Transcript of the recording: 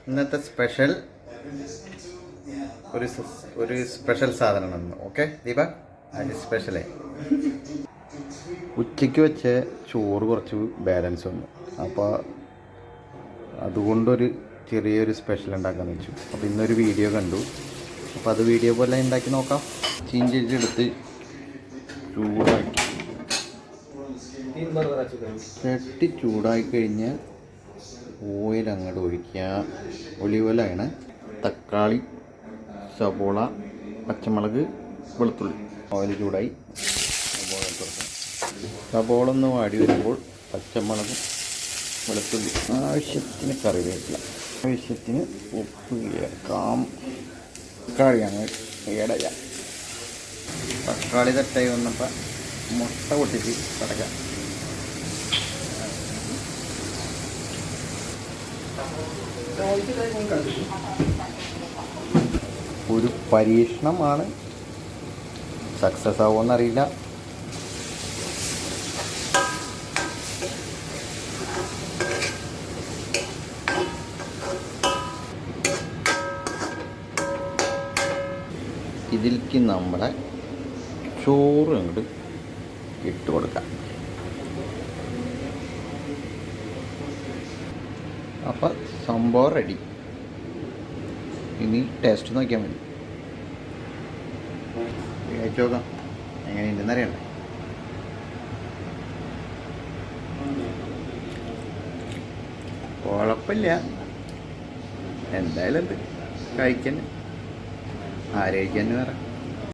ഇന്നത്തെ സ്പെഷ്യൽ ഒരു സ്പെഷ്യൽ സാധനം വന്നു. ഓക്കെ ദീപ, അതിൻ്റെ സ്പെഷ്യലേ ഉച്ചയ്ക്ക് വെച്ച ചോറ് കുറച്ച് ബാലൻസ് വന്നു. അപ്പോൾ അതുകൊണ്ടൊരു ചെറിയൊരു സ്പെഷ്യൽ ഉണ്ടാക്കാമെന്ന് വെച്ചു. അപ്പോൾ ഇന്നൊരു വീഡിയോ കണ്ടു. അപ്പോൾ അത് വീഡിയോ പോലെ ഉണ്ടാക്കി നോക്കാം. ചീഞ്ചെടുത്ത് ചൂടാക്കി ചട്ടി ചൂടായി കഴിഞ്ഞ് ഓയിൽ അങ്ങോട്ട് ഒഴിക്കുക. ഒലിവ് ഓയിലാണ്. തക്കാളി, സവോള, പച്ചമുളക്, വെളുത്തുള്ളി. ഓയിൽ ചൂടായി സവോള ഇട്ട് കൊടുക്കുക. സവോള ഒന്ന് വാടി വരുമ്പോൾ പച്ചമുളകും വെളുത്തുള്ളി, ആവശ്യത്തിന് കറിവേപ്പില, ആവശ്യത്തിന് ഉപ്പ് ചേർക്കാം. തക്കാളി അങ്ങ് ഏടയാം. തക്കാളി തെറ്റായി വന്നപ്പോൾ മുട്ട പൊട്ടിച്ച് കിടക്കാം. ഒരു പരീക്ഷണമാണ്, സക്സസ് ആവുമെന്നറിയില്ല. ഇതിലേക്ക് നമ്മുടെ ചോറ് അങ്ങോട്ട് ഇട്ട് കൊടുക്കാം. അപ്പം സംഭവം റെഡി. ഇനി ടേസ്റ്റ് നോക്കിയാൽ മതി. കഴിച്ചു നോക്കാം എങ്ങനെയുണ്ടെന്ന് അറിയണ്ടേ. കുഴപ്പമില്ല, എന്തായാലും എന്ത് കഴിക്കാൻ ആരോഗ്യം വേറെ.